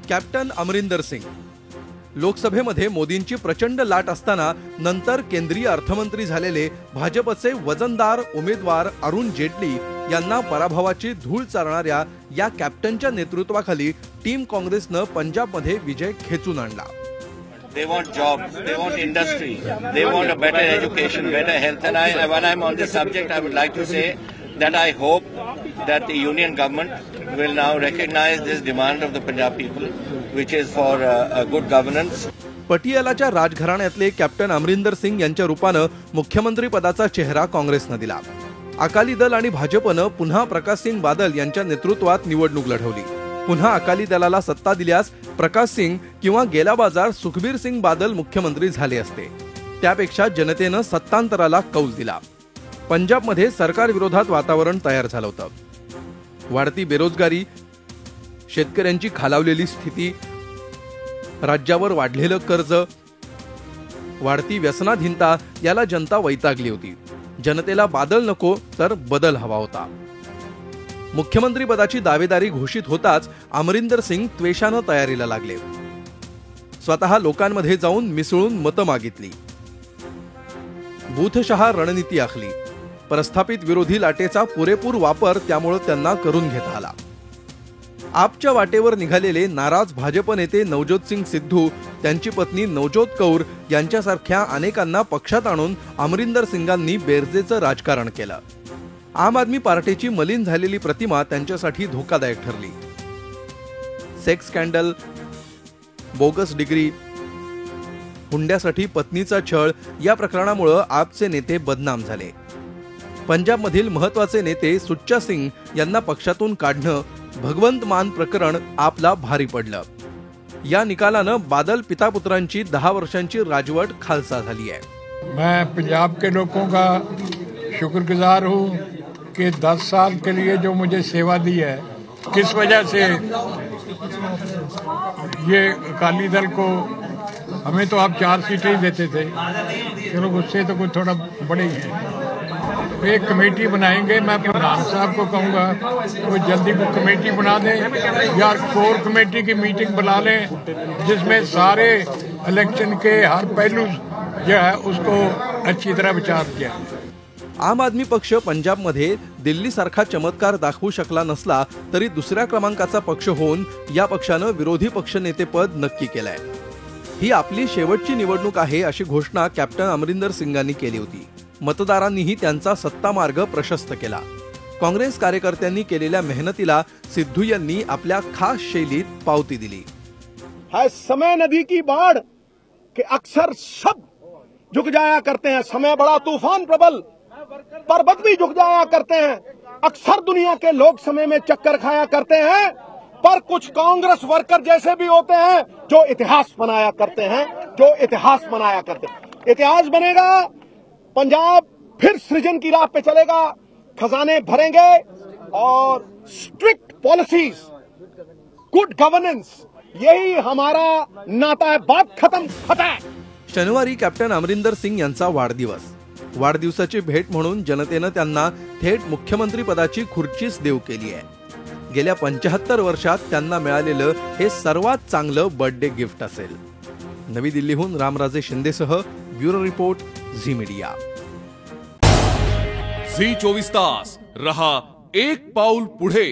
Captain Amarinder Singh लोकसभेमध्ये मोदींची प्रचंड लाट असताना नंतर केंद्रीय अर्थमंत्री झालेले भाजपचे वजनदार उमेदवार अरुण जेटली यांना पराभवाची धूळ चारणाऱ्या या कॅप्टनच्या नेतृत्वाखाली टीम काँग्रेसनं पंजाबमध्ये विजय खेचून आणला. They want jobs, they want industry, they want a better education, better health. And when I'm on this subject, I would like to say that I hope that the union government will now recognize this demand of the Punjab people, which is for a good governance. पटियालाच्या राजघराण्यातले captain Amarinder Singh यांच्या रूपानं मुख्यमंत्री पदाचा चेहरा काँग्रेसनं दिला. अकाली दल आणि भाजपनं पुन्हा प्रकाश सिंग बादल यांच्या नेतृत्वात निवडणूक लढवली. पुन्हा अकाली दलाला सत्ता दिल्यास प्रकाश सिंग किंवा गेला बाजार सुखबीर सिंग बादल मुख्यमंत्री झाले असते. त्यापेक्षा जनतेनं सत्तांतराला कौल दिला. पंजाबमध्ये सरकार विरोधात वातावरण तयार झालं होतं. वाढती बेरोजगारी, शेतकऱ्यांची खालावलेली स्थिती, राज्यावर वाढलेलं कर्ज, वाढती व्यसनाधीनता याला जनता वैतागली होती. जनतेला बादल नको तर बदल हवा होता. मुख्यमंत्री पदाची दावेदारी घोषित होताच अमरिंदर सिंग त्वेषानं तयारीला लागले. स्वतः लोकांमध्ये जाऊन मिसळून मतं मागितली. बूथशहा रणनीती आखली. प्रस्थापित विरोधी लाटेचा पुरेपूर वापर त्यामुळे त्यांना करून घेता आला. आपच्या वाटेवर निघालेले नाराज भाजप नेते नवजोत सिंग सिद्धू, त्यांची पत्नी नवजोत कौर यांच्यासारख्या अनेकांना पक्षात आणून अमरिंदर सिंगांनी बेरजेचं राजकारण केलं. आम आदमी पार्टीची मलिन झालेली प्रतिमा त्यांच्यासाठी धोकादायक ठरली. सेक्स स्कॅन्डल, बोगस डिग्री, हुंड्यासाठी पत्नीचा छळ या प्रकरणामुळे आपचे नेते बदनाम झाले. पंजाबमधील महत्वाचे नेते सुच्चा सिंग यांना पक्षातून काढणं, भगवंत मान प्रकरण आपला भारी पडलं. या निकालानं बादल पितापुत्रांची 10 वर्षांची राजवट खालसा झाली आहे. मैं पंजाब के लोगों का शुक्रगुजार हूँ कि 10 साल के लिए जो मुझे सेवा दी है, किस वजह से ये अकाली दल को, हमें तो आप 4 सीटें ही देते थे, चलो उससे तो कुछ थोड़ा बड़े ही है. तो एक कमेटी बनाएंगे. मैं प्रधान साहब को कहूँगा वो जल्दी वो कमेटी बना दें या कोर कमेटी की मीटिंग बुला लें जिसमें सारे इलेक्शन के हर पहलू जो है उसको अच्छी तरह विचार किया. आम आदमी पक्ष पंजाबमध्ये दिल्ली सारखा चमत्कार दाखवू शकला नसला तरी दुसऱ्या क्रमांकाचा पक्ष होऊन या पक्षानं विरोधी पक्षनेतेपद नक्की केलंय. ही आपली शेवटची निवडणूक आहे अशी घोषणा कॅप्टन अमरिंदर सिंगांनी केली होती. मतदारांनीही त्यांचा सत्ता मार्ग प्रशस्त केला. काँग्रेस कार्यकर्त्यांनी केलेल्या मेहनतीला सिद्धू यांनी आपल्या खास शैलीत पावती दिली. है समय नदी की बाढ़ के अक्सर सब झुक जाया करते हैं. समय बड़ा तूफान प्रबल, पर्वत भी झुक जाया करते हैं. अक्सर दुनिया के लोग समय में चक्कर खाया करते हैं, पर कुछ कांग्रेस वर्कर जैसे भी होते हैं जो इतिहास बनाया करते हैं, जो इतिहास बनाया करते हैं. इतिहास बनेगा. पंजाब फिर सृजन की राह पे चलेगा. खजाने भरेंगे और स्ट्रिक्ट पॉलिसीज, गुड गवर्नेंस, यही हमारा नाता है. बात खत्म खटाक. शनिवारी कॅप्टन अमरिंदर सिंग यांचा वाढदिवस. वाढदिवसाची भेट म्हणून जनतेनं त्यांना थेट मुख्यमंत्री पदाची खुर्चीच देऊ केली आहे. गेल्या 75 वर्षात त्यांना मिळालेलं हे सर्वात चांगलं बर्थडे गिफ्ट असेल. नवी दिल्लीहून रामराजे शिंदेसह bureau report, Zee media. Zee 24 तास रहा एक पाऊल पुढे.